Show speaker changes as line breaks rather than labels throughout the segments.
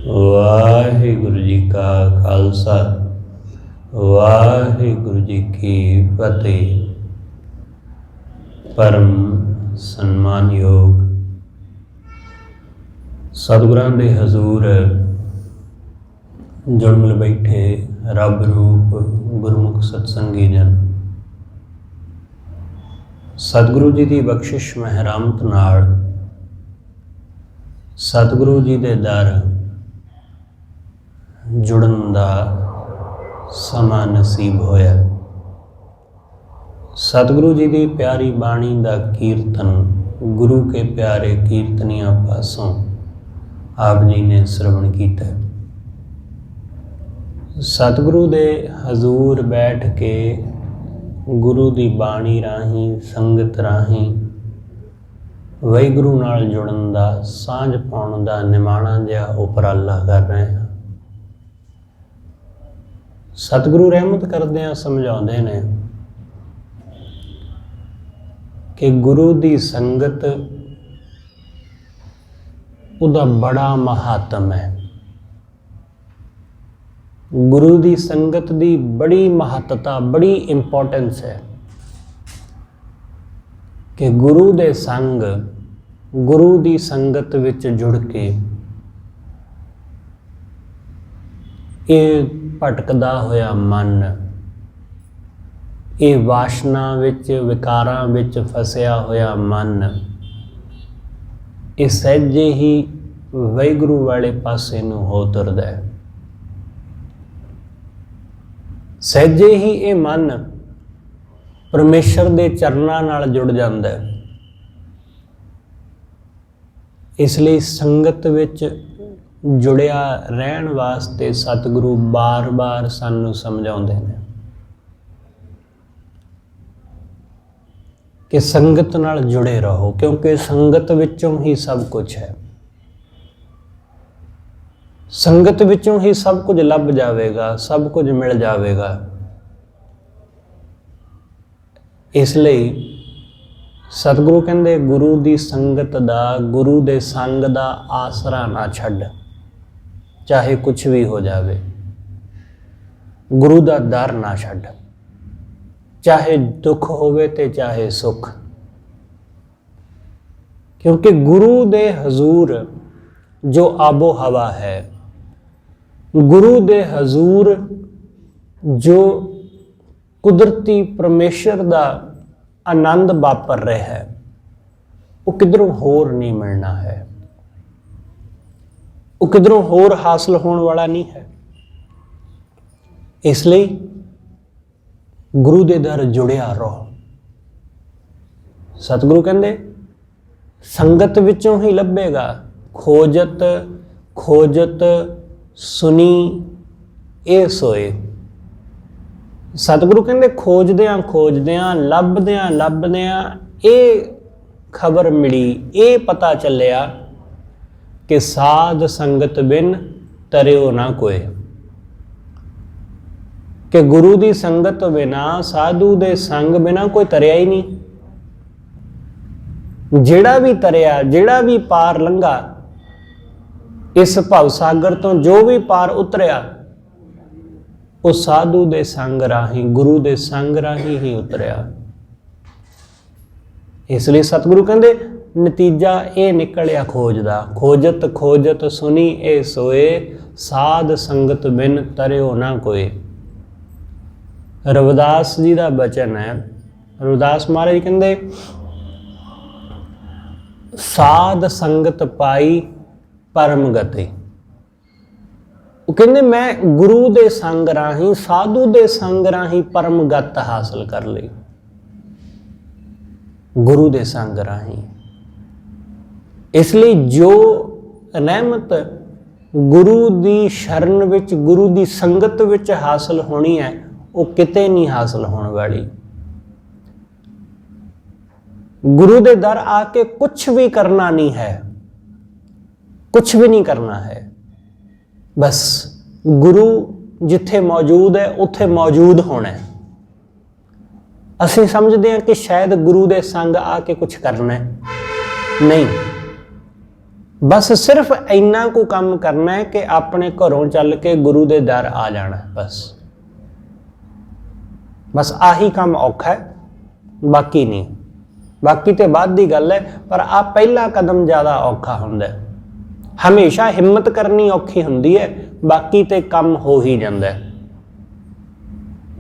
वाहिगुरु जी का खालसा वाहिगुरु जी की फतेह। परम सन्मान योग सतगुरां दे हजूर जुड़ मिल बैठे रब रूप गुरमुख सत्संगी जन, सतगुरु जी की बख्शिश महरामत नाल सतगुरु जी दे दर जुड़न दा समा नसीब होया। सतगुरु जी की प्यारी बाणी का कीर्तन गुरु के प्यारे कीर्तनिया पासों आप जी ने श्रवण किया। सतगुरु दे हजूर बैठ के गुरु की बाणी राही संगत राही वाहिगुरु नाल जुड़न का सांझ पाउण का निमाणा जिहा उपराला कर रहे हैं। सतगुरु रहमत करदे समझाते ने कि गुरु की संगत उदा बड़ा महात्म है। गुरु की संगत की बड़ी महत्ता बड़ी इंपॉर्टेंस है कि गुरु दे संग गुरु की संगत विच जुड़ के ये भटकदा होया मन, ये वासना विच विकारां विच फसिया होया मन, ये सहजे ही वाहिगुरु वाले पासे नूं हो तुरदा है। सहजे ही ये मन परमेश्वर दे चरनां नाल जुड़ जांदा है। इसलिए संगत विच जुड़िया रहन वास्ते सतगुरु बार बार सानू समझाउंदे ने कि संगत नाल जुड़े रहो, क्योंकि संगत विचों ही सब कुछ है। संगत विचों ही सब कुछ लभ जाएगा, सब कुछ मिल जाएगा। इसलिए सतगुरु कहंदे गुरु की संगत दा गुरु दे संग दा आसरा ना छड्ड, चाहे कुछ भी हो जाए। गुरु दा दर ना छड्ड, चाहे दुख होवे ते चाहे सुख, क्योंकि गुरु दे हजूर जो आबो हवा है, गुरु दे हजूर जो कुदरती परमेश्वर दा आनंद वापर रहा है, वो किधरों होर नहीं मिलना है, वो किधरों होर हासिल होने वाला नहीं है। इसलिए गुरु दे दर जुड़िया रहो। सतगुरु कहंदे संगत विचों ही लभेगा, खोजत खोजत सुनी ए सोए। सतगुरु कहंदे खोजदियां खोजदियां लभदियां लभदियां ये खबर मिली, ये पता चलिया कि साध संगत बिन तरियो ना कोई, कि गुरु की संगत बिना साधु दे संग बिना कोई तरिया ही नहीं। जेड़ा भी तरिया, जेड़ा भी पार लंघा इस भवसागर तो, जो भी पार उतरिया वो साधु दे संग राही गुरु दे संग राही ही उतरिया। इसलिए सतगुरु कहंदे नतीजा ये निकलिया खोज दा, खोजत खोजत सुनी ए सोए, साध संगत बिन तरियो ना कोई। रविदास जी का बचन है। रविदास महाराज कहंदे साध संगत पाई परम गति। वो कहंदे मैं गुरु दे संग राही साधु दे संग राही परम गत हासिल कर ली। गुरु दे संग राही। इसलिए जो रहमत गुरु दी शरण विच गुरु दी संगत विच हासिल होनी है, वो किते नहीं हासिल होने वाली। गुरु दे दर आके कुछ भी करना नहीं है, कुछ भी नहीं करना है। बस गुरु जिथे मौजूद है उथे मौजूद होना है। असीं समझते हैं कि शायद गुरु दे संग आके कुछ करना है, नहीं। बस सिर्फ इन्ना को काम करना है कि अपने घरों चल के गुरु दे दर आ जाना है। बस आही काम औखा है, बाकी नहीं। बाकी तो बाद की गल है, पर आ पहला कदम ज़्यादा औखा हुंदा है। हमेशा हिम्मत करनी औखी हुंदी है, बाकी तो काम हो ही जाता है।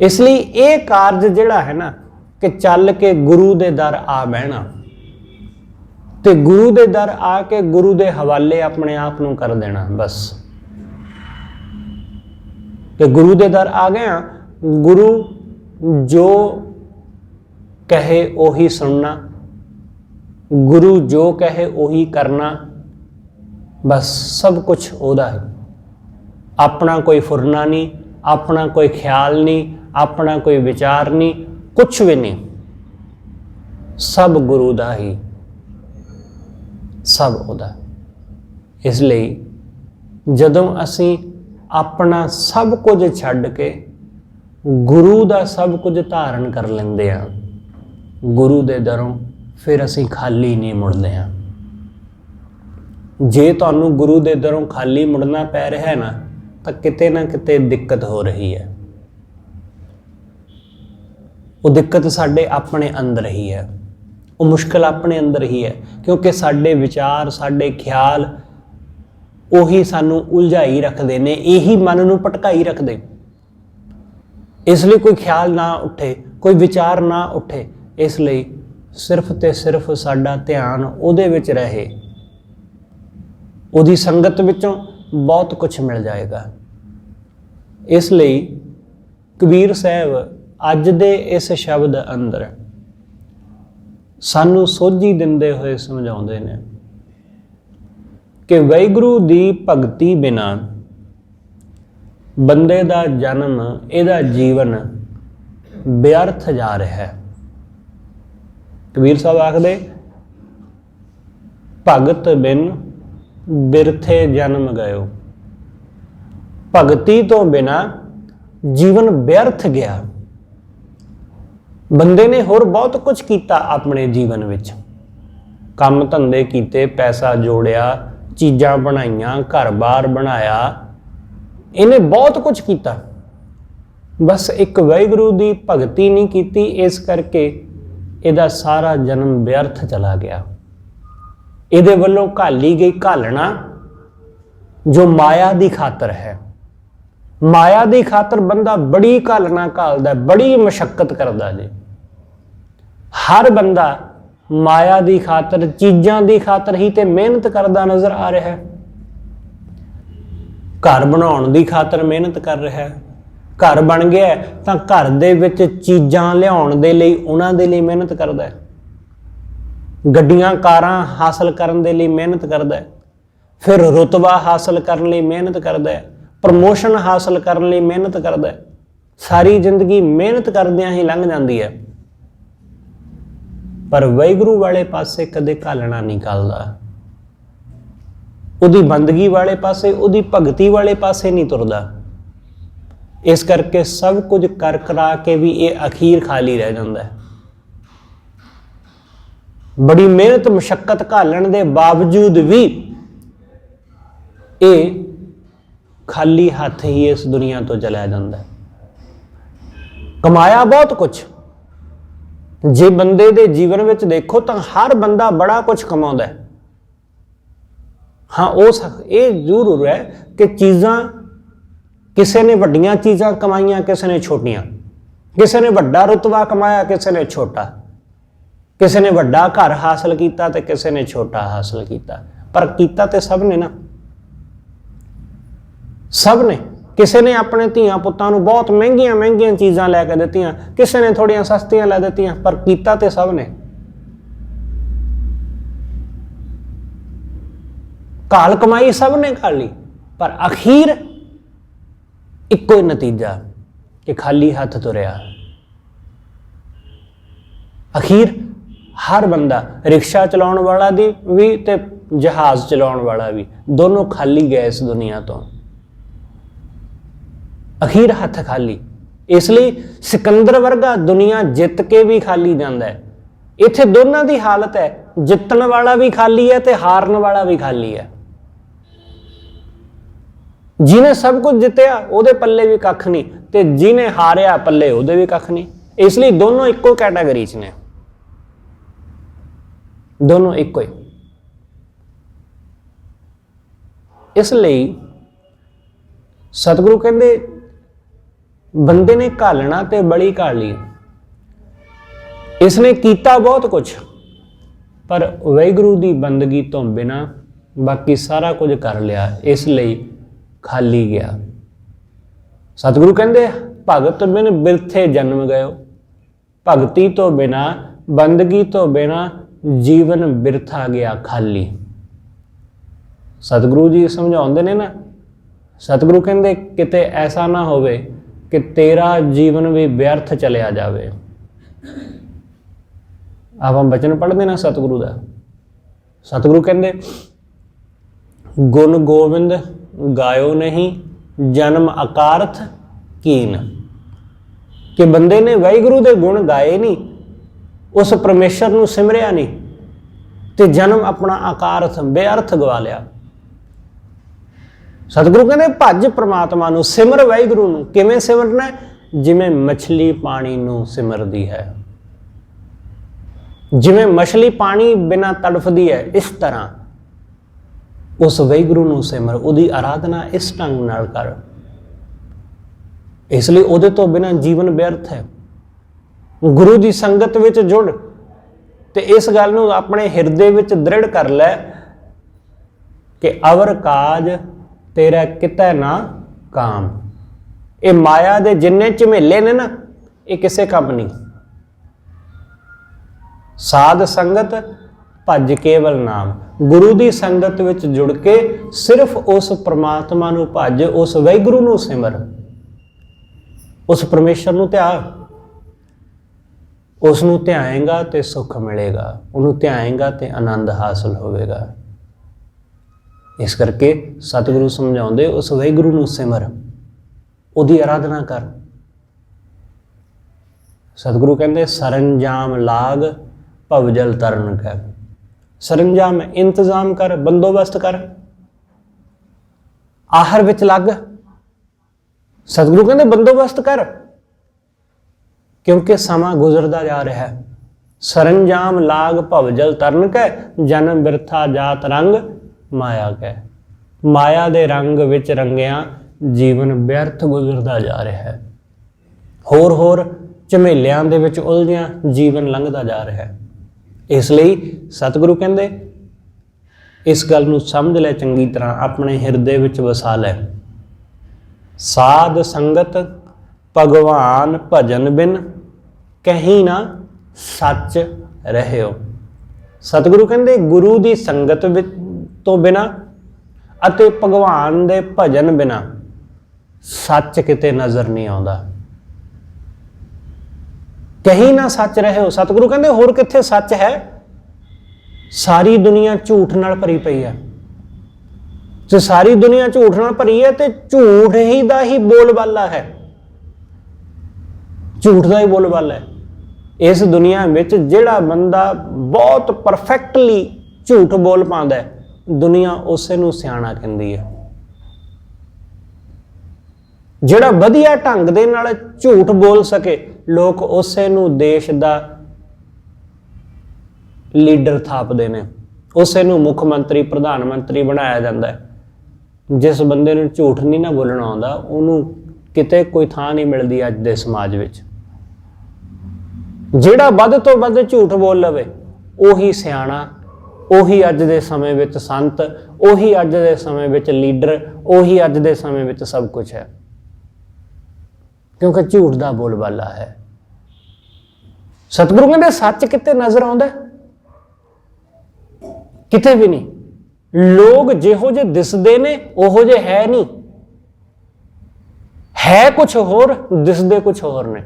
इसलिए ये कारज जिहड़ा है ना कि चल के गुरु दे दर आ बहना, ते गुरु दे दर आके गुरु दे हवाले अपने आप नूं कर देना। बस कि गुरु दे दर आ गया, गुरु जो कहे उही सुनना, गुरु जो कहे उही करना। बस सब कुछ ओदा है, अपना कोई फुरना नहीं, अपना कोई ख्याल नहीं, अपना कोई विचार नहीं, कुछ भी नहीं, सब गुरु दा ही, सब ओदा। इसलिए जदों असी अपना सब कुछ छड्ड के गुरु दा सब कुछ धारण कर लेंदे आ गुरु दे दरों, फिर असी खाली नहीं मुड़दे हैं। जे तुहानू गुरु दे दरों खाली मुड़ना पै रहा है ना किते ना किते दिक्कत हो रही है। वो दिक्कत साडे अपने अंदर ही है, वो मुश्किल अपने अंदर ही है, क्योंकि साडे विचार, साडे ख्याल उही सानू उलझाई रखते ने, यही मन नू भटकाई रखते। इसलिए कोई ख्याल ना उठे, कोई विचार ना उठे, इसलिए सिर्फ ते सिर्फ साडा ध्यान उहदे विच रहे, उहदी संगत विचों बहुत कुछ मिल जाएगा। इसलिए कबीर साहब अज दे इस शब्द अंदर सानू सोझी दिंदे हुए समझाउंदे ने कि वाहिगुरू दी भगती बिना बंदे दा जन्म, इहदा जीवन व्यर्थ जा रहा है। कबीर साहब आखदे भगत बिन बिरथे जन्म गयो, भगती तो बिना जीवन व्यर्थ गया। बंदे ने होर बहुत कुछ किया अपने जीवन विच, काम धंधे कीते, पैसा जोड़िया, चीज़ां बनाईयां, घर बार बनाया, इन्हें बहुत कुछ किया, बस एक वाहिगुरू दी भगती नहीं की, इस करके इहदा सारा जन्म व्यर्थ चला गया। इहदे वल्लों घाली गई घालना जो माया दी खातर है। माया दी खातर बंदा बड़ी घालना घालदा, बड़ी मशक्कत करदा जी। हर बंदा माया दी खातर, चीज़ां दी खातर ही ते मेहनत करदा नज़र आ रहा है। घर बनाउण दी खातर मेहनत कर रहा है, घर बन गया तो घर दे विच चीज़ां लियाउण दे लई उन्हां दे लई मेहनत करदा है, गड्डियां कारां हासिल करन दे लई मेहनत करदा है, फिर रुतबा हासिल करन लई मेहनत करदा है, प्रमोशन हासिल करन लई मेहनत करदा है। सारी जिंदगी मेहनत करदियां ही लंघ जाती है, पर वाहिगुरू वाले पासे कदे घालना नहीं घालदा, उहदी बंदगी वाले पासे, उहदी भगती वाले पासे नहीं तुरदा। इस करके सब कुछ कर करा के भी ये अखीर खाली रह जाता है। बड़ी मेहनत मशक्कत घालण दे बावजूद भी ये खाली हाथ ही इस दुनिया तो चला जाता है। कमाया बहुत कुछ, जे बंदे दे जीवन में देखो तो हर बंदा बड़ा कुछ कमाउंदा है। हाँ ये जरूर है कि चीज़ां किसी ने वड्डियां चीज़ां कमाईयां, किसी ने छोटियां, किसी ने वड्डा रुतबा कमाया, किसी ने छोटा, किसी ने वड्डा घर हासिल किया तो किसी ने छोटा हासिल किया, पर किया तो सब ने ना, सब ने। किसी ने अपने धियां पुत्तां नूं बहुत महंगियां महंगियां चीज़ां लैके दित्तियां, किसी ने थोड़ियां सस्तियां लै दित्तियां, पर किया तो सब ने। घाल कमाई सब ने कर ली, पर अखीर इक्को ही नतीजा कि खाली हाथ तुरया। अखीर हर बंदा, रिक्शा चलाउण वाला भी ते जहाज़ चलाउण वाला भी, दोनों खाली गए इस दुनिया तो। अखीर हथ खाली। इसलिए सिकंदर वर्गा दुनिया जित के भी खाली जाता है। इत्थे दोनों की हालत है, जितण वाला भी खाली है ते हारन वाला भी खाली है। ਜਿਹਨੇ ਸਭ ਕੁਝ ਜਿੱਤਿਆ ਉਹਦੇ ਪੱਲੇ ਵੀ ਕੱਖ ਨਹੀਂ, ਤੇ ਜਿਹਨੇ ਹਾਰਿਆ ਪੱਲੇ ਉਹਦੇ ਵੀ ਕੱਖ ਨਹੀਂ। ਇਸ ਲਈ ਦੋਨੋਂ ਇੱਕੋ ਕੈਟਾਗਰੀ 'ਚ ਨੇ, ਦੋਨੋਂ ਇੱਕੋ ਹੀ। ਇਸ ਲਈ ਸਤਿਗੁਰੂ ਕਹਿੰਦੇ ਬੰਦੇ ਨੇ ਘਾਲਣਾ ਤੇ ਬਲੀ ਘਾਲੀ। ਇਸਨੇ ਕੀਤਾ ਬਹੁਤ ਕੁਛ, ਪਰ ਵਾਹਿਗੁਰੂ ਦੀ ਬੰਦਗੀ ਤੋਂ ਬਿਨਾਂ ਬਾਕੀ ਸਾਰਾ ਕੁਝ ਕਰ ਲਿਆ, ਇਸ ਲਈ ਖਾਲੀ ਗਿਆ। ਸਤਿਗੁਰੂ ਕਹਿੰਦੇ ਭਗਤ ਬਿਨ ਬਿਰਥੇ ਜਨਮ ਗਇਓ, ਭਗਤੀ ਤੋਂ ਬਿਨਾਂ, ਬੰਦਗੀ ਤੋਂ ਬਿਨਾਂ ਜੀਵਨ ਬਿਰਥਾ ਗਿਆ ਖਾਲੀ। ਸਤਿਗੁਰੂ ਜੀ ਸਮਝਾਉਂਦੇ ਨੇ ਨਾ, ਸਤਿਗੁਰੂ ਕਹਿੰਦੇ ਕਿਤੇ ਐਸਾ ਨਾ ਹੋਵੇ ਕਿ ਤੇਰਾ ਜੀਵਨ ਵੀ ਵਿਅਰਥ ਚਲਿਆ ਜਾਵੇ। ਆਪਾਂ ਬਚਨ ਪੜ੍ਹਦੇ ਨਾ ਸਤਿਗੁਰੂ ਦਾ, ਸਤਿਗੁਰੂ ਕਹਿੰਦੇ ਗੁਣ ਗੋਬਿੰਦ ਗਾਇਓ ਨਹੀਂ ਜਨਮ ਅਕਾਰਥ ਕੀਨ, ਕਿ ਬੰਦੇ ਨੇ ਵਾਹਿਗੁਰੂ ਦੇ ਗੁਣ ਗਾਏ ਨਹੀਂ, ਉਸ ਪਰਮੇਸ਼ਰ ਨੂੰ ਸਿਮਰਿਆ ਨਹੀਂ, ਤੇ ਜਨਮ ਆਪਣਾ ਅਕਾਰਥ ਬੇਅਰਥ ਗਵਾ ਲਿਆ। ਸਤਿਗੁਰੂ ਕਹਿੰਦੇ ਭੱਜ ਪ੍ਰਮਾਤਮਾ ਨੂੰ, ਸਿਮਰ ਵਾਹਿਗੁਰੂ ਨੂੰ। ਕਿਵੇਂ ਸਿਮਰਨਾ? ਜਿਵੇਂ ਮਛਲੀ ਪਾਣੀ ਨੂੰ ਸਿਮਰਦੀ ਹੈ, ਜਿਵੇਂ ਮਛਲੀ ਪਾਣੀ ਬਿਨਾਂ ਤੜਫਦੀ ਹੈ, ਇਸ ਤਰ੍ਹਾਂ ਉਸ ਵਾਹਿਗੁਰੂ ਨੂੰ ਸਿਮਰ, ਉਹਦੀ ਆਰਾਧਨਾ ਇਸ ਢੰਗ ਨਾਲ ਕਰ। ਇਸ ਲਈ ਉਹਦੇ ਤੋਂ ਬਿਨਾਂ ਜੀਵਨ ਵਿਅਰਥ ਹੈ। ਗੁਰੂ ਦੀ ਸੰਗਤ ਵਿੱਚ ਜੁੜ ਤੇ ਇਸ ਗੱਲ ਨੂੰ ਆਪਣੇ ਹਿਰਦੇ ਵਿੱਚ ਦ੍ਰਿੜ ਕਰ ਲੈ ਕਿ ਅਵਰ ਕਾਜ ਤੇਰਾ ਕਿਤੇ ਨਾ ਕਾਮ। ਇਹ ਮਾਇਆ ਦੇ ਜਿੰਨੇ ਝਮੇਲੇ ਨੇ ਨਾ, ਇਹ ਕਿਸੇ ਕੰਮ ਨਹੀਂ। ਸਾਧ ਸੰਗਤ ਭੱਜ ਕੇਵਲ ਨਾਮ, ਗੁਰੂ ਦੀ ਸੰਗਤ ਵਿੱਚ ਜੁੜ ਕੇ ਸਿਰਫ ਉਸ ਪ੍ਰਮਾਤਮਾ ਨੂੰ ਭੱਜ, ਉਸ ਵਾਹਿਗੁਰੂ ਨੂੰ ਸਿਮਰ, ਉਸ ਪਰਮੇਸ਼ਰ ਨੂੰ ਧਿਆ। ਉਸ ਨੂੰ ਧਿਆਏਗਾ ਤੇ ਸੁੱਖ ਮਿਲੇਗਾ, ਉਹਨੂੰ ਧਿਆਏਗਾ ਤੇ ਆਨੰਦ ਹਾਸਲ ਹੋਵੇਗਾ। ਇਸ ਕਰਕੇ ਸਤਿਗੁਰੂ ਸਮਝਾਉਂਦੇ ਉਸ ਵਾਹਿਗੁਰੂ ਨੂੰ ਸਿਮਰ, ਉਹਦੀ ਆਰਾਧਨਾ ਕਰ। ਸਤਿਗੁਰੂ ਕਹਿੰਦੇ ਸਰੰਜਾਮ ਲਾਗ ਭਵਜਲ ਤਰਨ ਕਰ। ਸਰੰਜਾਮ ਇੰਤਜ਼ਾਮ ਕਰ, ਬੰਦੋਬਸਤ ਕਰ, ਆਹਰ ਵਿੱਚ ਲੱਗ। ਸਤਿਗੁਰੂ ਕਹਿੰਦੇ ਬੰਦੋਬਸਤ ਕਰ, ਕਿਉਂਕਿ ਸਮਾਂ ਗੁਜ਼ਰਦਾ ਜਾ ਰਿਹਾ ਹੈ। ਸਰੰਜਾਮ ਲਾਗ ਭਵਜਲ ਤਰਨ ਕੈ, ਜਨਮ ਬਿਰਥਾ ਜਾਤ ਰੰਗ ਮਾਇਆ ਕੈ। ਮਾਇਆ ਦੇ ਰੰਗ ਵਿੱਚ ਰੰਗਿਆ ਜੀਵਨ ਵਿਅਰਥ ਗੁਜ਼ਰਦਾ ਜਾ ਰਿਹਾ ਹੈ। ਹੋਰ ਹੋਰ ਝਮੇਲਿਆਂ ਦੇ ਵਿੱਚ ਉਲਝਿਆ ਜੀਵਨ ਲੰਘਦਾ ਜਾ ਰਿਹਾ ਹੈ। ਇਸ ਲਈ ਸਤਿਗੁਰੂ ਕਹਿੰਦੇ ਇਸ ਗੱਲ ਨੂੰ ਸਮਝ ਲੈ ਚੰਗੀ ਤਰ੍ਹਾਂ, ਆਪਣੇ ਹਿਰਦੇ ਵਿੱਚ ਵਸਾ ਲੈ। ਸਾਧ ਸੰਗਤ ਭਗਵਾਨ ਭਜਨ ਬਿਨ ਕਹੀਂ ਨਾ ਸੱਚ ਰਹਿਓ। ਸਤਿਗੁਰੂ ਕਹਿੰਦੇ ਗੁਰੂ ਦੀ ਸੰਗਤ ਵਿੱਚ ਤੋਂ ਬਿਨਾਂ ਅਤੇ ਭਗਵਾਨ ਦੇ ਭਜਨ ਬਿਨਾਂ ਸੱਚ ਕਿਤੇ ਨਜ਼ਰ ਨਹੀਂ ਆਉਂਦਾ। ਕਹੀਂ ਨਾ ਸੱਚ ਰਹਿਓ। ਸਤਿਗੁਰੂ ਕਹਿੰਦੇ ਹੋਰ ਕਿੱਥੇ ਸੱਚ ਹੈ? ਸਾਰੀ ਦੁਨੀਆ ਝੂਠ ਨਾਲ ਭਰੀ ਪਈ ਹੈ। ਜੇ ਸਾਰੀ ਦੁਨੀਆ ਝੂਠ ਨਾਲ ਭਰੀ ਹੈ ਤੇ ਝੂਠ ਹੀ ਦਾ ਹੀ ਬੋਲਬਾਲਾ ਹੈ, ਝੂਠ ਦਾ ਹੀ ਬੋਲਬਾਲਾ ਹੈ। ਇਸ ਦੁਨੀਆ ਵਿੱਚ ਜਿਹੜਾ ਬੰਦਾ ਬਹੁਤ ਪਰਫੈਕਟਲੀ ਝੂਠ ਬੋਲ ਪਾਉਂਦਾ ਹੈ, ਦੁਨੀਆ ਉਸੇ ਨੂੰ ਸਿਆਣਾ ਕਹਿੰਦੀ ਹੈ। ਜਿਹੜਾ ਵਧੀਆ ਢੰਗ ਦੇ ਨਾਲ ਝੂਠ ਬੋਲ ਸਕੇ, ਲੋਕ ਉਸੇ ਨੂੰ ਦੇਸ਼ ਦਾ ਲੀਡਰ ਥਾਪਦੇ ਨੇ, ਉਸੇ ਨੂੰ ਮੁੱਖ ਮੰਤਰੀ ਪ੍ਰਧਾਨ ਮੰਤਰੀ ਬਣਾਇਆ ਜਾਂਦਾ ਹੈ। ਜਿਸ ਬੰਦੇ ਨੂੰ ਝੂਠ ਨਹੀਂ ਨਾ ਬੋਲਣਾ ਆਉਂਦਾ, ਉਹਨੂੰ ਕਿਤੇ ਕੋਈ ਥਾਂ ਨਹੀਂ ਮਿਲਦੀ ਅੱਜ ਦੇ ਸਮਾਜ ਵਿੱਚ। ਜਿਹੜਾ ਵੱਧ ਤੋਂ ਵੱਧ ਝੂਠ ਬੋਲ ਲਵੇ ਉਹੀ ਸਿਆਣਾ, ਉਹੀ ਅੱਜ ਦੇ ਸਮੇਂ ਵਿੱਚ ਸੰਤ, ਉਹੀ ਅੱਜ ਦੇ ਸਮੇਂ ਵਿੱਚ ਲੀਡਰ, ਉਹੀ ਅੱਜ ਦੇ ਸਮੇਂ ਵਿੱਚ ਸਭ ਕੁਝ ਹੈ, ਕਿਉਂਕਿ ਝੂਠ ਦਾ ਬੋਲਬਾਲਾ ਹੈ। ਸਤਿਗੁਰੂ ਕਹਿੰਦੇ ਸੱਚ ਕਿਤੇ ਨਜ਼ਰ ਆਉਂਦਾ? ਕਿਤੇ ਵੀ ਨਹੀਂ। ਲੋਕ ਜਿਹੋ ਜਿਹੇ ਦਿਸਦੇ ਨੇ ਉਹੋ ਜਿਹੇ ਹੈ ਨਹੀਂ, ਹੈ ਕੁਛ ਹੋਰ, ਦਿਸਦੇ ਕੁਛ ਹੋਰ ਨੇ।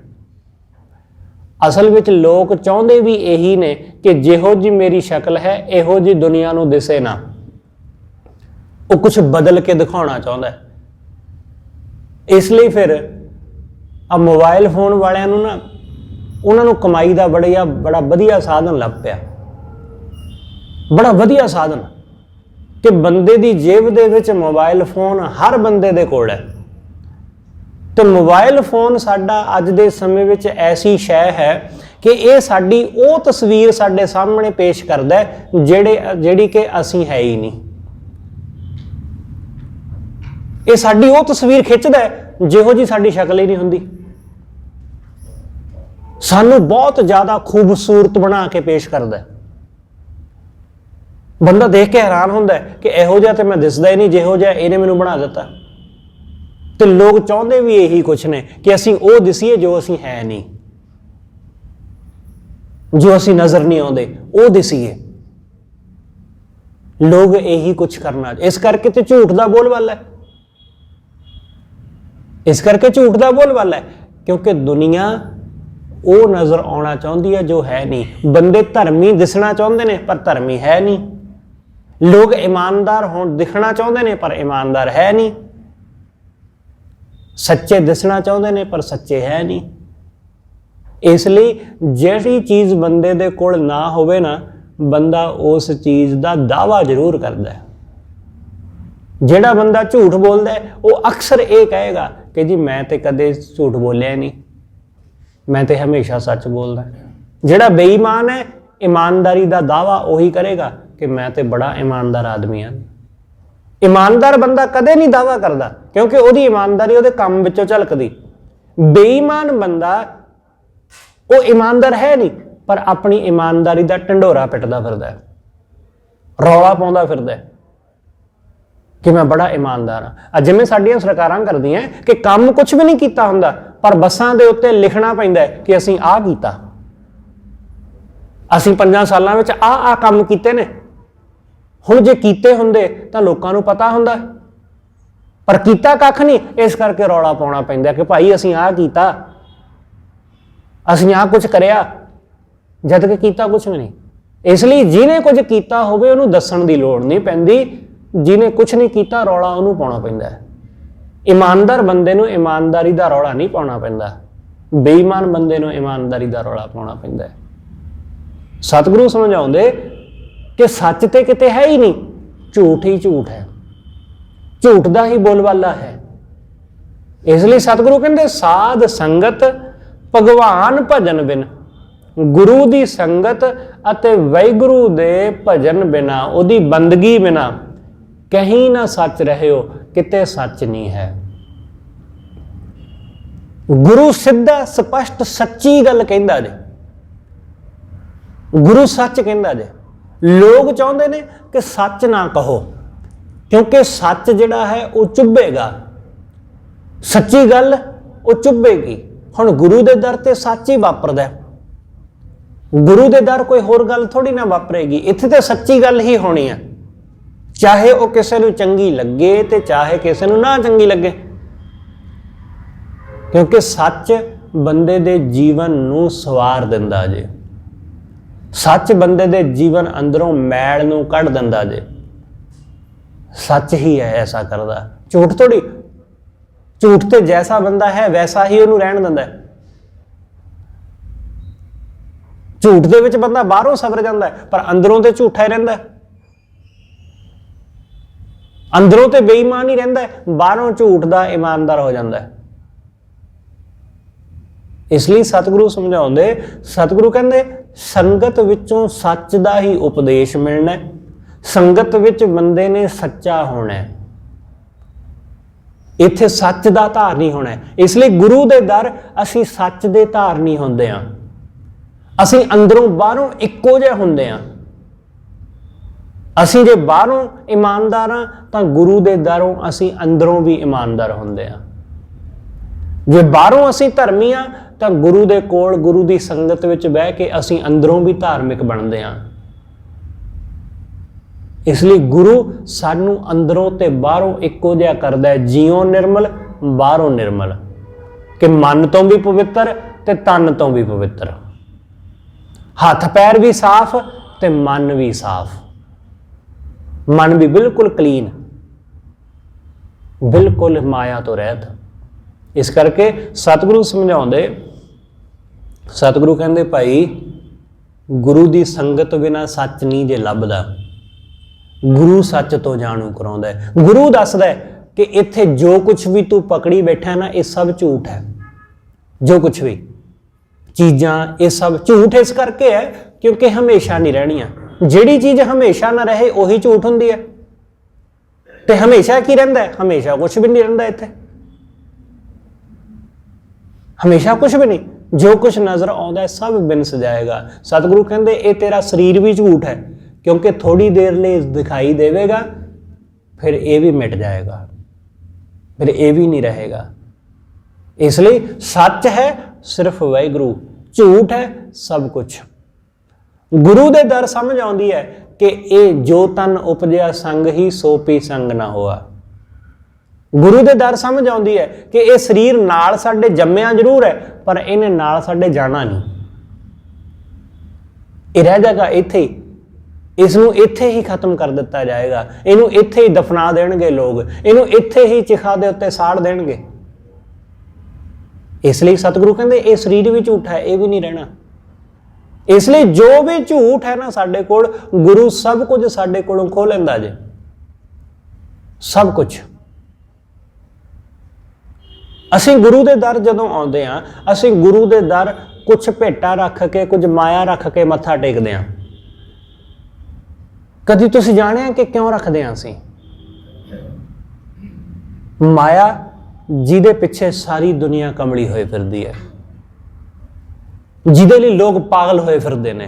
ਅਸਲ ਵਿੱਚ ਲੋਕ ਚਾਹੁੰਦੇ ਵੀ ਇਹੀ ਨੇ ਕਿ ਜਿਹੋ ਜੀ ਮੇਰੀ ਸ਼ਕਲ ਹੈ ਇਹੋ ਜੀ ਦੁਨੀਆ ਨੂੰ ਦਿਸੇ ਨਾ। ਉਹ ਕੁਛ ਬਦਲ ਕੇ ਦਿਖਾਉਣਾ ਚਾਹੁੰਦਾ। ਇਸ ਲਈ ਫਿਰ ਆ ਮੋਬਾਈਲ ਫੋਨ ਵਾਲਿਆਂ ਨੂੰ ਨਾ, ਉਹਨਾਂ ਨੂੰ ਕਮਾਈ ਦਾ ਬੜਾ ਵਧੀਆ ਸਾਧਨ ਲੱਭ ਪਿਆ, ਬੜਾ ਵਧੀਆ ਸਾਧਨ। कि बंदे दी जेब दे विच मोबाइल फोन हर बंदे दे कोल है। तो मोबाइल फोन साडा अज दे समय विच ऐसी शै है कि ये साडी वो तस्वीर साडे सामने पेश करदा है जिहड़ी कि असीं है ही नहीं। ये साडी वो तस्वीर खिंचदा है जिहो जी साडी शक्ल ही नहीं हुंदी। सानू बहुत ज़्यादा खूबसूरत बना के पेश करदा है। बंदा देख के हैरान होंदा है कि इहो जिहा ते मैं दिसदा ही नहीं जिहो जिहा इहने मैनूं बना दिता। तो लोग चाहुंदे भी यही कुछ ने कि असीं वो दिसीए जो असीं है नहीं, जो असीं नज़र नहीं आउंदे वो दिसीए। लोग यही कुछ करना, इस करके तो झूठ दा बोलबाला है। इस करके झूठ दा बोलबाला है क्योंकि दुनिया वो नज़र आना चाहती है जो है नहीं। बंदे धर्मी दिसना चाहते हैं पर धर्मी है नहीं। लोग ईमानदार हो दिखना चाहते हैं पर ईमानदार है नहीं। सच्चे दिसना चाहते हैं पर सच्चे है नहीं। इसलिए जिहड़ी चीज़ बंदे दे कोल ना होवे ना, बंदा उस चीज़ का दावा जरूर करता है। जिहड़ा बंदा झूठ बोलता है वो अक्सर ये कहेगा कि जी मैं तो कदे झूठ बोलिया नहीं, मैं तो हमेशा सच बोलदा। जिहड़ा बेईमान है ईमानदारी का दावा उही करेगा कि मैं तो बड़ा ईमानदार आदमी हाँ। ईमानदार बंदा कदे नहीं दावा करता क्योंकि उसकी ईमानदारी उसदे काम विचों झलकदी। बेईमान बंदा वो ईमानदार है नहीं पर अपनी ईमानदारी का ढंडोरा पिटदा फिरदा है, रौला पाउंदा फिरदा है कि मैं बड़ा ईमानदार हाँ। जिवें साडियां सरकारां करदियां कि काम कुछ भी नहीं कीता हुंदा पर बसां दे उत्ते लिखना पैंदा है कि असीं आ कीता, असीं 5 सालां विच आ काम कीते ने। हुण जे कीते हुंदे तां लोकां नूं पता हुंदा पर कीता कख नहीं, इस करके रौला पाउणा पैंदा कि भाई असीं आ कीता, असीं आ कुछ करिया, जद कि कीता कुछ भी नहीं। इसलिए जिहने कुछ कीता होवे उहनूं दस्सण दी लोड़ नहीं पैंदी, जिहने कुछ नहीं कीता रौला उहनूं पाउणा पैंदा है। ईमानदार बंदे नूं ईमानदारी दा रौला नहीं पाउणा पैंदा, बेईमान बंदे नूं ईमानदारी दा रौला पाउणा पैंदा है। सतगुरु समझाउंदे कि सच ते किते है ही नहीं, झूठ ही झूठ है, झूठ दा ही बोलबाला है। इसलिए सतगुरु कहंदे साध संगत भगवान भजन बिन, गुरु दी संगत अते वाहिगुरु दे भजन बिना, उहदी बंदगी बिना कहीं ना सच रहे हो, किते सच नहीं है। गुरु सीधा स्पष्ट सच्ची गल कहंदा जे, गुरु सच कहंदा जे। लोग चाहते हैं कि सच ना कहो क्योंकि सच जिहड़ा है वो चुभेगा, सच्ची गल वो चुभेगी। हुण गुरु दे दर ते सच ही वापरदा है, गुरु दे दर कोई होर गल थोड़ी ना वापरेगी। इत्थे ते सच्ची गल ही होनी है, चाहे वो किसी नूं चंगी लगे ते चाहे किसी नूं ना चंगी लगे, क्योंकि सच बंदे दे जीवन नूं सवार दिंदा जे। सच बंदे दे जीवन अंदरों मैल नूं कढ दिंदा जे। सच ही है ऐसा करदा, झूठ थोड़ी। झूठ ते जैसा बंदा है वैसा ही उहनूं रहण दिंदा है। झूठ दे विच बंदा बाहरों सवर जांदा है पर अंदरों ते झूठा ही रहिंदा है। अंदरों ते बेईमान ही रहिंदा है, बाहरों झूठ दा ईमानदार हो जांदा है। इसलिए सतगुरु समझाउंदे, सतगुरु कहंदे संगत विचों सच दा ही उपदेश मिलना है, संगत विच बंदे ने सच्चा होना है, इत्थे सच दा धारनी होना है। इसलिए गुरु दे दर असीं सच दे धारनी हुंदे हां, असीं अंदरों बाहरों इक्को जिहे हुंदे हां। असीं जे बाहरों ईमानदार हां तां गुरु दे दरों असीं अंदरों भी ईमानदार हुंदे हां। जे बाहरों असीं धर्मी हां तां गुरु दे कोल गुरु दी संगत विच बह के असीं अंदरों भी धार्मिक बनदे हां। इसलिए गुरु सानू अंदरों ते बाहरों इक्को जिहा करदा है, जीओ निर्मल बाहरों निर्मल, कि मन तो भी पवित्र ते तन तो भी पवित्र, हाथ पैर भी साफ ते मन भी साफ, मन भी बिल्कुल क्लीन, बिल्कुल माया तो रहत। इस करके सतगुरु समझाउंदे, सतगुरु कहंदे भाई गुरु दी संगत बिना सच नहीं जे लभदा। गुरु सच तो जाणू कराउंदा है। गुरु दसदा है कि इत्थे जो कुछ भी तू पकड़ी बैठा ना, ये सब झूठ है। जो कुछ भी चीज़ां, ये सब झूठ इस करके है क्योंकि हमेशा नहीं रहणियां। जिहड़ी चीज़ हमेशा ना रहे उही झूठ हुंदी है। ते हमेशा की रहिंदा है? हमेशा कुछ भी नहीं रहिंदा इत्थे, हमेशा कुछ भी नहीं। जो कुछ नज़र आउंदा है सब बिनस जाएगा। सतगुरु कहंदे ये तेरा शरीर भी झूठ है क्योंकि थोड़ी देर लिए दिखाई देवेगा, फिर ये भी मिट जाएगा, फिर ये भी नहीं रहेगा। इसलिए सच है सिर्फ वाहिगुरू, झूठ है सब कुछ। गुरु दे दर समझ आउंदी है कि ये जो तन उपजिया संग ही सो पी संग ना होआ। गुरु दे दर समझ आउंदी है कि ये शरीर नाल साडे जम्मिया जरूर है पर इन्हें नाल साडे जाना नहीं, ये रह जाएगा इत्थे ही। इसनूं इत्थे ही खत्म कर दिता जाएगा, इनू इत्थे ही दफना देणगे लोग, इनू इत्थे ही चिखा दे उत्ते साड़ देणगे। इसलिए सतगुरु कहंदे ये शरीर भी झूठा है, ये भी नहीं रहना। इसलिए जो भी झूठ है ना साडे कोल, गुरु सब कुछ साडे कोलों खोह लैंदा जे, सब कुछ। असीं गुरु दे दर जदों आउंदे आ, असीं गुरु दे दर कुछ भेटा रख के, कुछ माया रख के मत्था टेकदे आ। कदी तुसीं जाणिआ कि क्यों रखदे आ असीं? माया जिहदे पिछे सारी दुनिया कमली होई फिरदी है, जिहदे लई लोग पागल होए फिरदे ने,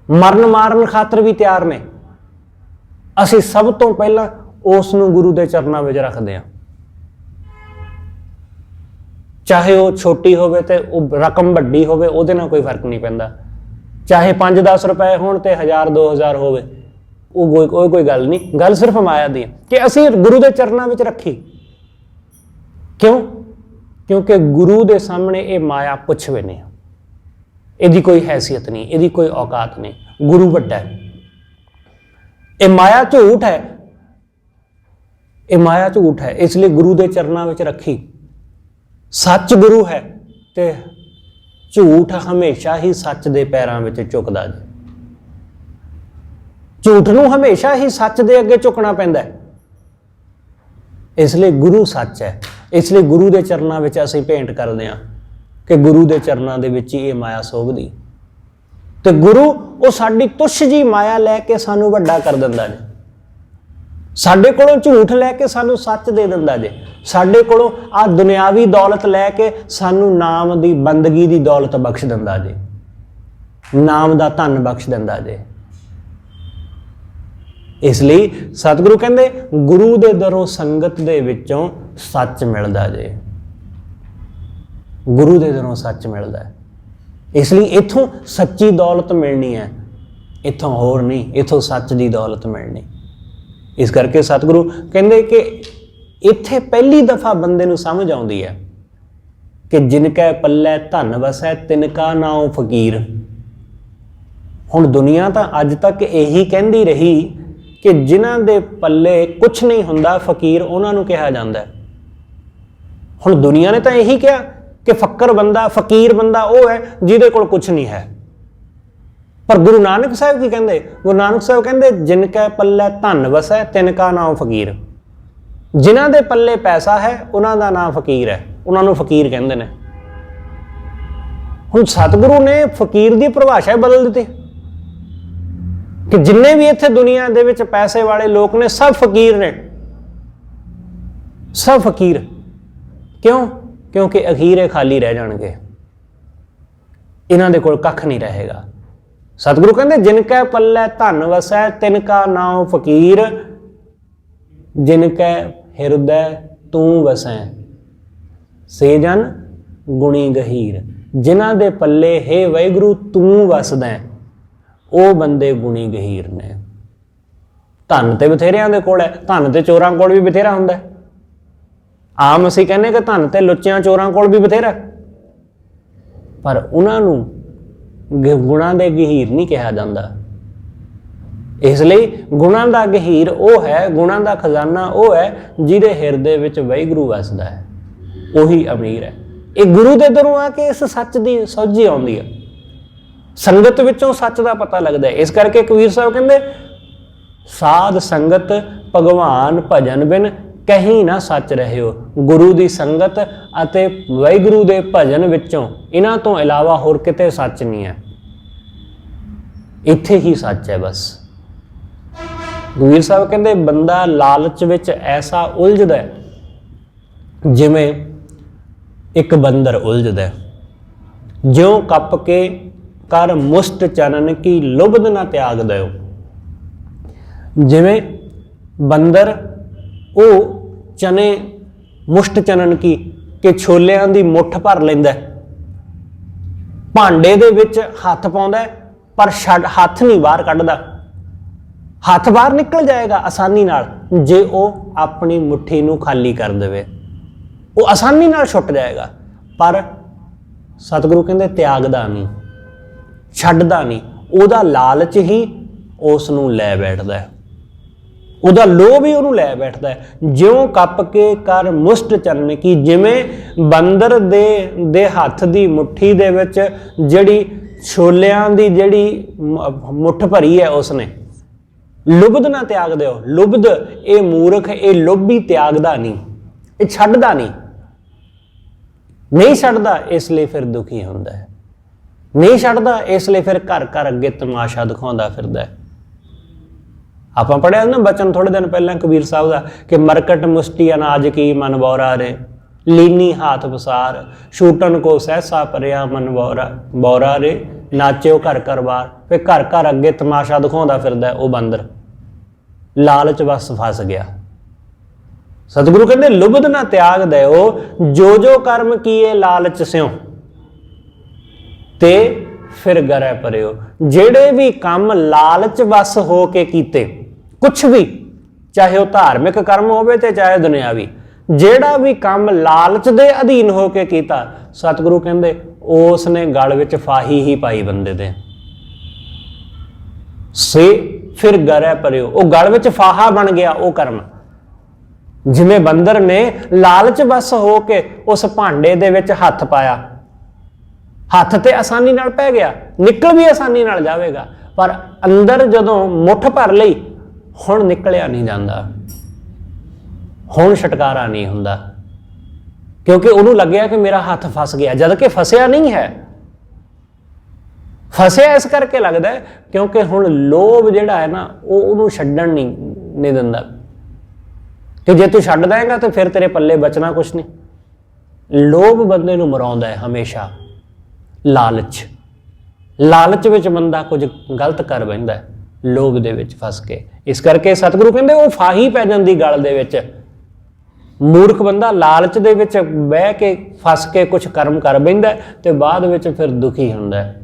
मरन मारन खातर भी तैयार ने। असीं सब तो पहलां उस नूं गुरु दे चरनां विच रखदे आ। चाहे वो छोटी होवे ते रकम वड्डी होवे, उहदे नाल कोई फर्क नहीं पैंदा। चाहे 5-10 रुपए होण ते 1000-2000 होवे, वो कोई गल नहीं। गल सिर्फ माया दी है कि असीं गुरु दे चरनां विच रखी। क्यों? क्योंकि गुरु दे सामने ये माया कुछ भी नहीं, इहदी कोई हैसियत नहीं, इहदी कोई औकात नहीं। गुरु वड्डा है, ये माया झूठ है, ये माया झूठ है। इसलिए गुरु दे चरनां विच रखी। सच गुरु है ते झूठ हमेशा ही सच दे पैरां विच झुकदा जी। झूठ नूं हमेशा ही सच दे अगे झुकना पैंदा है। इसलिए गुरु सच है, इसलिए गुरु दे चरनां विच असीं भेंट करदे हां कि गुरु दे चरनां दे विच ही माया सोभदी। ते गुरु वो साडी तुछ जी माया लैके सानू वड्डा कर दिंदा जी। साडे कोलों झूठ लैके सानू सच दे दिंदा जी। साडे कोलों आ दुनियावी दौलत लैके सानू नाम दी बंदगी दी दौलत बख्श दिंदा जी, नाम दा धन बख्श दिंदा जी। इसलिए सतगुरु कहंदे गुरु दे दरों संगत दे विचों सच मिलदा जे, गुरु दे दरों सच मिलदा है। इसलिए इथों सच्ची दौलत मिलनी है, इथों होर नहीं, इथों सच दी दौलत मिलनी। इस करके सतगुरु कहंदे कि इत्थे पहली दफा बंदे नूं समझ आउंदी है कि जिनकै पल्लै धन वसै तिनका नाउ फकीर। हुण दुनिया तां अज तक यही कहंदी रही कि जिन्हां दे पल्ले कुछ नहीं हुंदा फकीर उन्हां नूं कहा जांदा है। हुण दुनिया ने तां यही कहा कि फक्कर बंदा, फकीर बंदा वो है जिहदे कोल कुछ नहीं है। पर गुरु नानक साहब की कहंदे? गुरु नानक साहब कहंदे जिनकै पल्ले धन वसै तिनका नाम फकीर। जिन्हां दे पल्ले पैसा है उन्हां दा नाम फकीर है, उन्हां नूं फकीर कहंदे ने। हुण सतगुरु ने फकीर दी परिभाषा ही बदल दी कि जिन्ने भी इत्थे दुनिया दे विच पैसे वाले लोग ने सब फकीर ने, सब फकीर। क्यों? क्योंकि अखीरे खाली रह जाणगे, इन्हां दे कोल कख नहीं रहेगा। सतगुरु कहंदे जिनकै पल्लै धन वसै तिनका नाम फकीर, जिनकै हिरदै तू वसै से जन गुणी गहीर। जिन्हां दे पल्ले हे वाहिगुरू तू वसदा वो बंदे गुणी गहीर ने। धन ते बथेरियां दे कोल है, धन ते चोरां कोल भी बथेरा हुंदा है। आम असीं कहने कि धन ते लुच्चियां चोरां कोल भी बथेरा, पर उन्हां नूं गुणां दे गहीर नहीं कहा जांदा। इसलिए गुणां दा गहीर वो है, गुणां दा खजाना वो है जिहदे हिरदे विच वाहिगुरू वसदा है, उही अमीर है। ये गुरु दे दरों आके इस सच दी सोझी आउंदी है, संगत विचों सच दा पता लगदा है। इस करके कबीर साहब कहंदे साध संगत भगवान भजन बिन कहीं ना सच रहे हो। गुरु की संगत अते वाहिगुरु के भजन विचों इन्हां तो इलावा होर किते सच नहीं है, इत्थे ही सच है बस। गुरु साहब कहते बंदा लालच विच ऐसा उलझदा है जिवें एक बंदर उलझदा है, ज्यों कप के कर मुष्ट चनन की लुबध ना त्याग दयो। जिवें बंदर वो चने मुष्ट चनन की के छोलियां दी मुठ भर लैंदा है, भांडे दे विच हथ पाउंदा है पर छड हथ नहीं बाहर कढदा। हथ बाहर निकल जाएगा आसानी नाल जे वो अपनी मुट्ठी नूं खाली कर देवे, वो आसानी नाल छुट जाएगा। पर सतगुरु कहंदे त्यागदा नहीं, छड्डदा नहीं, उहदा लालच ही उस नूं लै बैठदा है, उहदा लोभ ही उहनूं लै बैठदा है। ज्यों कप के कर मुष्ट चरण की, जिवें बंदर दे हथ दी मुट्ठी दे विच जिहड़ी छोलियां दी जिहड़ी मुठ भरी है उसने, लुबध ना त्याग दिओ। लुबध ये मूर्ख, ये लोभी त्यागदा नहीं, ये छड्डदा नहीं छड्डदा, इसलिए फिर दुखी हुंदा है। नहीं छड्डदा इसलिए फिर घर घर अगे तमाशा दिखाउंदा फिरदा है। आपां पढ़िया ना बचन थोड़े दिन पहले कबीर साहब का कि मरकट मुष्टि अनाज की मन बौरा रे, लीनी हाथ बसार, छूटन को सहसा परिया मन बौरा रे, नाचो घर घर बार। फिर घर घर अगे तमाशा दिखाउंदा फिरदा है वो बंदर, लालच बस फस गया। सतगुरु कहते लुबध ना त्याग दयो, जो जो कर्म किए लालच स्यों ते फिर गरै परियो। जेड़े भी काम लालच बस हो के कीते, कुछ भी, चाहे वह धार्मिक कर्म होवे ते चाहे दुनियावी, जेड़ा भी काम लालच दे अधीन हो के कीता, सतगुरु कहंदे उसने गल विच फाही ही पाई बंदे दे। से फिर गरै परियो, वो गल विच फाहा बन गया वो कर्म। जिवें बंदर ने लालच बस हो के उस भांडे दे विच हथ पाया, हथ ते आसानी नाल पै गया, निकल भी आसानी नाल जावेगा, पर अंदर जदों मुठ भर लई हुण निकलिया नहीं जांदा, हुण छुटकारा नहीं हुंदा, क्योंकि उहनूं लग्गिया कि मेरा हथ फस गया, जद कि फसिया नहीं है। फसिया इस करके लगदा है क्योंकि हुण लोभ जिहड़ा है ना वो उहनूं छड्डण नहीं दिंदा, कि जे तू छड्ड देगा तो फिर तेरे पल्ले बचना कुछ नहीं। लोभ बंदे नूं मराउंदा है हमेशा, लालच विच बंदा कुछ गलत कर बैठदा है, लोभ दे विच फस के। इस करके सतगुरु कहंदे वो फाही पै जांदी गल दे विच। मूर्ख बंदा लालच दे विच बह के फस के कुछ कर्म कर बैठदा है ते बाद विच फिर दुखी हुंदा है,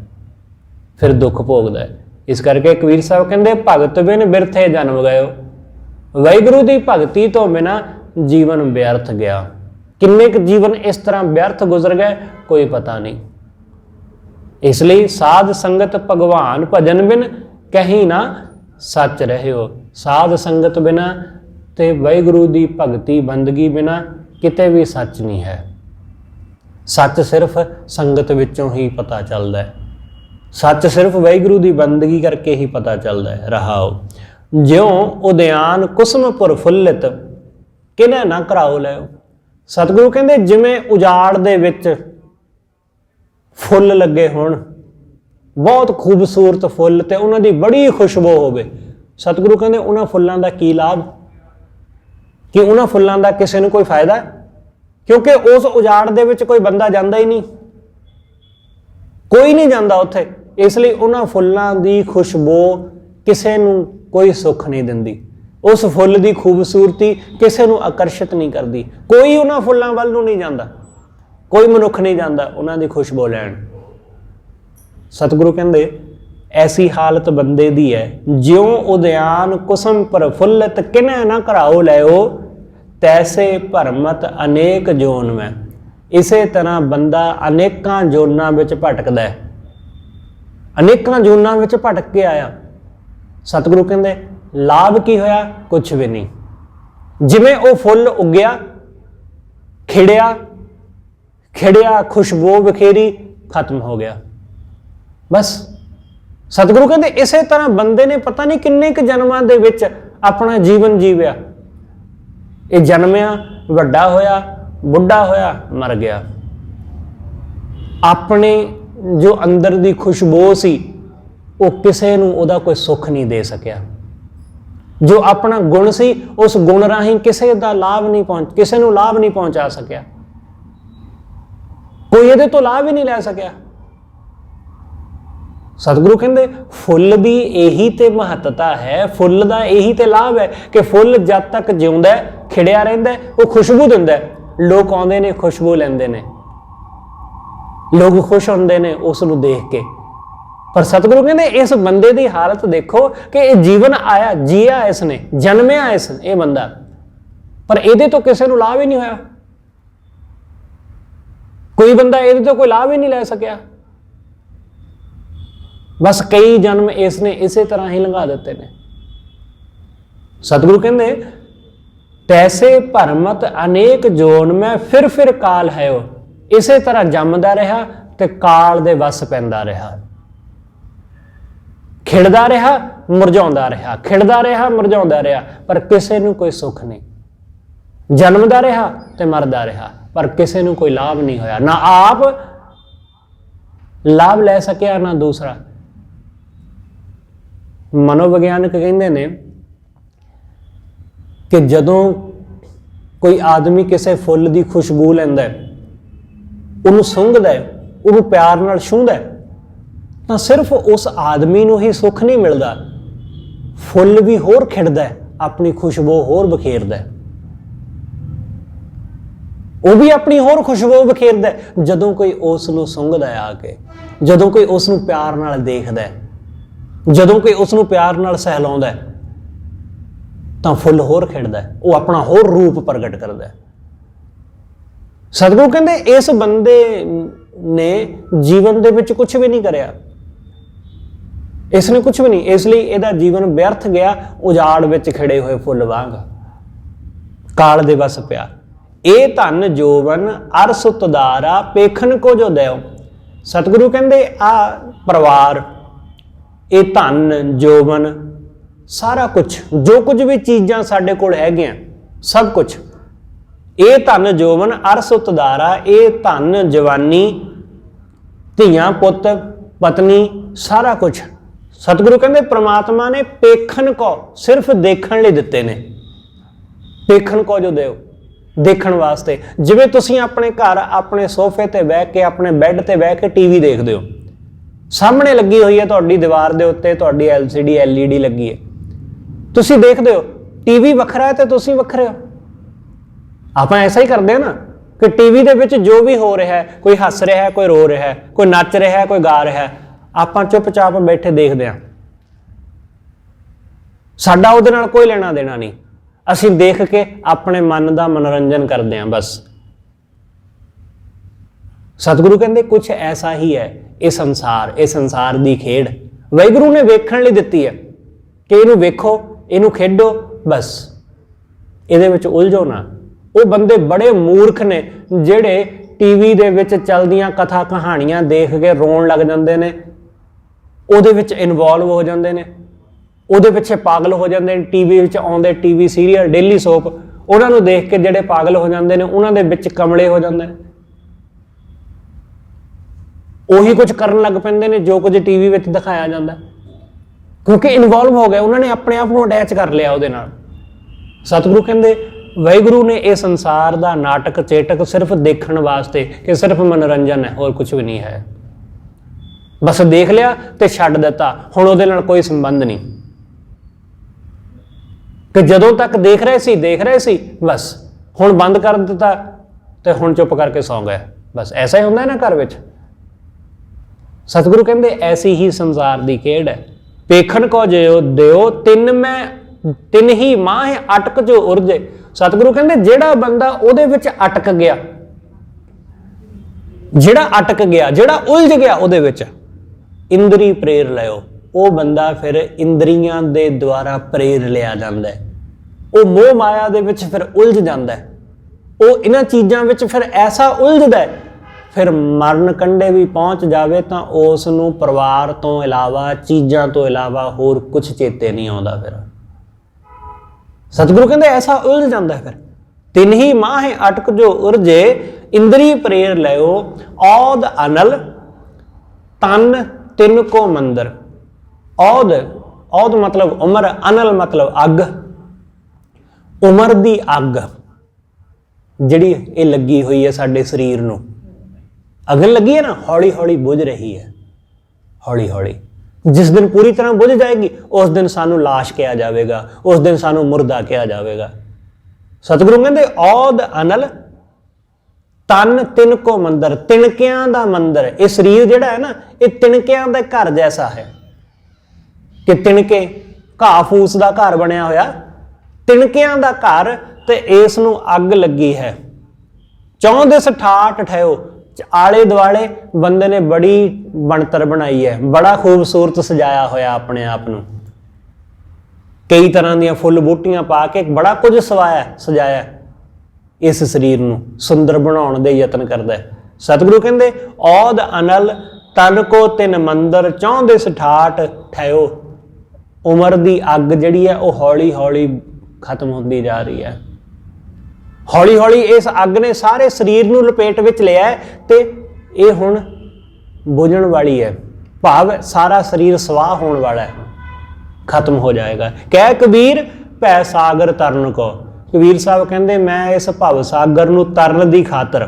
फिर दुख भोगदा है। इस करके कबीर साहब कहंदे भगत बिन बिरथे जन्म गयो, वाहिगुरू की भगती तो बिना जीवन व्यर्थ गया। किन्ने क जीवन इस तरह व्यर्थ गुजर गए कोई पता नहीं। इसलिए साध संगत भगवान भजन बिन कहीं ना सच रहे हो। साध संगत बिना ते वाहिगुरू की भगती बंदगी बिना किते भी सच नहीं है। सच सिर्फ संगत विचों ही पता चलता है, सच सिर्फ वाहिगुरू की बंदगी करके ही पता चलता है। रहाओ ज्यों उद्यान कुसम प्रफुल्लित किने ना कराओ लिओ। सतगुरु कहंदे जिवें उजाड़ दे विच फुੱਲ लगे होण, बहुत खूबसूरत फुੱਲ ते उन्हां दी बड़ी खुशबू होवे, सतगुरु कहंदे उन्हां फुੱਲਾਂ दा की लाभ, कि उन्हां फुੱਲਾਂ दा किसे नूं कोई फायदा है? क्योंकि उस उजाड़ दे विच कोई बंदा जांदा ही नहीं, कोई नहीं जांदा उत्थे। इसलिए उन्हां फुੱਲਾਂ दी खुशबू किसे नूं कोई सुख नहीं दिंदी, उस फुੱਲ दी खूबसूरती किसे नूं आकर्षित नहीं करती। कोई उन्हां फुੱਲਾਂ ਵੱਲ ਨੂੰ नहीं जांदा, कोई मनुख नहीं जाता उन्हां दी खुशबू लैण। सतगुरु कहंदे ऐसी हालत बंदे दी है, ज्यों उद्यान कुसम प्रफुल्लित किने ना घराओ लैओ, तैसे भरमत अनेक जोन में। इसे तरह बंदा अनेकां जोनां विच भटकदा है, अनेकां जोनां विच भटक के आया। सतगुरु कहंदे लाभ की होया? कुछ भी नहीं। जिवें वो फुੱਲ उग्या, खिड़िया, खुशबू बखेरी, खत्म हो गया, बस सतगुरु कहते इस तरह बंदे ने पता नहीं किन्ने क जन्मां दे विच अपना जीवन जीविया, ये जन्मिया, वड्डा होया, बुढ़ा होया, मर गया। अपने जो अंदर दी खुशबू सी वो किसे नूं उहदा कोई सुख नहीं दे सकिया। जो अपना गुण सी उस गुण राही किसे दा लाभ नहीं किसे नूं लाभ नहीं पहुंचा सकिया, कोई इहदे तो लाभ ही नहीं लै सकिया। सतगुरु कहते फुल दी यही ते महत्ता है, फुल दा यही ते लाभ है कि फुल जद तक जिउंदा खिड़िया रहिंदा वो खुशबू दिंदा, लोग आउंदे ने खुशबू लैंदे ने, लोग खुश होंदे ने उस नूं देख के। पर सतगुरु कहते इस बंदे की हालत देखो कि जीवन आया, जिया इसने, जन्मिया ये बंदा, पर इहदे तो किसी नूं लाभ ही नहीं होया। कोई बंदा इहदे तो कोई लाभ ही नहीं लै सकिया। बस कई जन्म इसने इसे तरह ही लंघा दिते ने। सतगुरु कहते तैसे भरमत अनेक जोन में फिर काल है, इसे तरह जमदा रहा ते काल दे वस पैंदा रहा, खिड़दा रहा मुरझाउंदा रहा, खिड़दा रहा मुरझाउंदा रहा, पर किसे नूं कोई सुख नहीं। जन्मदा रहा ते मरदा रहा, पर किसे नूं कोई लाभ नहीं होया, ना आप लाभ लै सकिया ना दूसरा। मनोविग्यानक कहते हैं कि जदों कोई आदमी किसी फुल की खुशबू लैंदा है, उन्होंने सूंघदा है, उन्होंने प्यार नाल छूंहदा है, तो सिर्फ उस आदमी नूं ही सुख नहीं मिलता, फुल भी होर खिड़दा है, अपनी खुशबू होर बखेरदा है, वो भी अपनी होर खुशबू बखेरदा है। जदों कोई उस नूं सूंघदा है आके, जदों कोई उस नूं प्यार नाल देखदा है, जदों कोई उसनूं प्यार नाल सहलाउंदा है, तां फुल होर खिड़दा है, वो अपना होर रूप प्रगट करदा है। सतगुरु कहंदे इस बंदे ने जीवन दे विच कुछ भी नहीं करिया, इसने कुछ भी नहीं, इसलिए इहदा जीवन व्यर्थ गया, उजाड़ विच खिड़े हुए फुल वांग काल दे वस पिया। ए धन जोवन अर सुतदारा पेखन को जो देओ। सतगुरु कहंदे आ परिवार, ये धन जोवन सारा कुछ, जो कुछ भी चीज़ां साडे कोल हैगियां, सब कुछ, ये धन जोवन अर सुतदारा, ये धन जवानी, धियां पुत पत्नी, सारा कुछ सतगुरु कहंदे परमात्मा ने पेखन को सिर्फ देखण लई दित्ते ने। पेखन को जो देओ, देखण वास्ते। जिवें तुसीं अपने घर अपने सोफे ते बह के, अपने बैड ते बह के टीवी देखदे हो, सामने लगी हुई है तुहाडी दीवार दे उत्ते तुहाडी LCD LED लगी है, तुसीं देखदे हो, टीवी वखरा है तो तुसीं वखरे हो। आपां ऐसा ही करदे ना कि टीवी दे विच जो भी हो रहा है, कोई हस रहा है, कोई रो रहा है, कोई नच रहा है, कोई गा रहा है, आपां चुपचाप बैठे देखदे हां, साडा उहदे नाल कोई लेना देना नहीं, असीं देख के अपने मन दा मनोरंजन करदे हां बस। सतगुरु कहंदे कुछ ऐसा ही है ये संसार दी खेड वाहिगुरू ने वेखण लई दित्ती है कि इहनूं वेखो, इहनूं खेडो, बस इहदे विच उलझो ना। वो बंदे बड़े मूर्ख ने जिहड़े टीवी दे विच चलदियां कथा कहानियां देख के रोण लग जांदे ने, उहदे विच इनवॉल्व हो जांदे ने, उहदे पिछे पागल हो जांदे ने। टीवी विच आउंदे टीवी सीरीयल डेली सोप, उहनां नूं देख के जिहड़े पागल हो जांदे ने, उहनां दे विच कमले हो जांदे ने, ਉਹੀ कुछ करन लग पैंदे ने जो कुछ टीवी विच दिखाया जाता, क्योंकि इनवॉल्व हो गए, उन्होंने अपने आप को अटैच कर लिया ਉਹਦੇ ਨਾਲ। सतगुरु कहते वाहिगुरू ने यह संसार का नाटक चेटक सिर्फ देखण वास्ते कि सिर्फ मनोरंजन है, और कुछ भी नहीं है, बस देख लिया तो छड्ड दिता, हुण ਉਹਦੇ ਨਾਲ कोई संबंध नहीं, कि जदों तक देख रहे सी बस, हुण बंद कर दिता तो हुण चुप करके सौ गए, बस ऐसा ही होंदा है ना घर विच। सतगुरु कहते ऐसी ही संसार की खेड है। पेखन को जो देओ तिन ही माह अटक जो उरजे। सतगुरु कहते जेड़ा बंदा उहदे विच अटक गया, जेड़ा उलझ गया उहदे विच, इंद्री प्रेर लिओ, वो बंदा फिर इंद्रियां दे द्वारा प्रेर लिया जाता है, वो मोह माया दे विच फिर उलझ जाता है, वो इन्हां चीज़ां विच फिर ऐसा उलझदा है फिर मरण कंढे भी पहुँच जाए तो उस नूं परिवार तो इलावा चीज़ां तो इलावा होर कुछ चेते नहीं आता। फिर सतगुरु कहते ऐसा उलझ जाता है। फिर तिन ही माहे अटक जो उरजे इंद्री प्रेर लियो औद अनल तन तिन को मंदिर। औद औद मतलब उमर, अनल मतलब अग। उमर दी अग जिहड़ी ये लगी हुई है साडे शरीर नूं, अगन लगी है ना, हौली हौली बुझ रही है, हौली हौली। जिस दिन पूरी तरह बुझ जाएगी उस दिन सानू लाश कहा जाएगा, उस दिन सानू मुर्दा कहा जाएगा। सतगुरु कहते औद अनल तन तिन को मंदिर। तिनकियां दा मंदिर। ये शरीर जिहड़ा है ना, ये तिनकियां दे घर जैसा है कि तिनके घाह फूस का घर बनया होया, तिनकियां दा घर, ते इस नूं अग लगी है। 4 दिस ठाठ ठहओ, आले दुआले बंदे ने बड़ी बनतर बनाई है, बड़ा खूबसूरत सजाया होया अपने आप नूं, कई तरह दियां फुल बूटियां पा के बड़ा कुछ सजाया इस शरीर नूं सुंदर बनाउण दे यतन करदा है। सतगुरु कहंदे औद अनल तन को तिन मंदिर 4 दिस ठाठ ठहओ। उमर दी अग जिहड़ी है वह हौली हौली खत्म होंदी जा रही है। हौली हौली इस अग ने सारे शरीर नूं लपेट विच लिया है ते ये हुण बुझण वाली है। भाव सारा शरीर स्वाह होने वाला है, खत्म हो जाएगा। कह कबीर भै सागर तरन को। कबीर साहब कहंदे मैं इस भव सागर नूं तरन दी खातर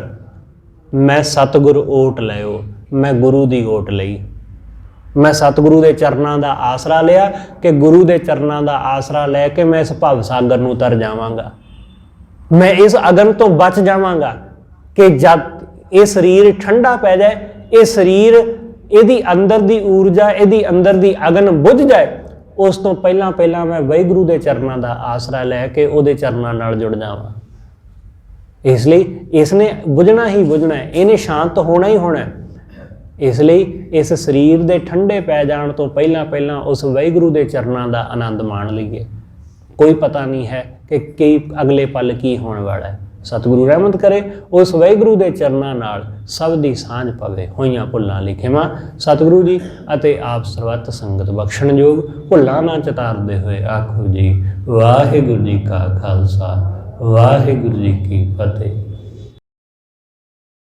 मैं सतगुर ओट लियो, मैं गुरु दी ओट लई। मैं सतगुरु के चरणों का आसरा लिया कि गुरु के चरणों का आसरा लैके मैं इस भव सागर नूं तर जावांगा, मैं इस अगन तो बच जावांगा कि जब ये शरीर ठंडा पै जाए, ये शरीर इहदी अंदर दी ऊर्जा, इहदी अंदर दी अगन बुझ जाए, उस तो पहला पहला मैं वाहिगुरू के चरणों का आसरा लैके उहदे चरणों नाल जुड़ जावां। इसलिए इसने बुझना ही बुझना है, इन्हें शांत होना ही होना है। इसलिए इस शरीर के ठंडे पै जाण तो पहला पहला उस वाहिगुरू के चरणों का आनंद माण लईए। कोई पता नहीं है कि कई अगले पल की होने वाला है। सतगुरु रहमत करे उस वाहिगुरू के चरणों नाल सब दी सांझ पवे, होइयां भुल्लां लई खिमा। सतगुरु जी अते आप सर्वत संगत बख्शण योग, भुल्लां ना चतारदे होए आखो जी वाहिगुरू जी का खालसा वाहिगुरू जी की फतेह।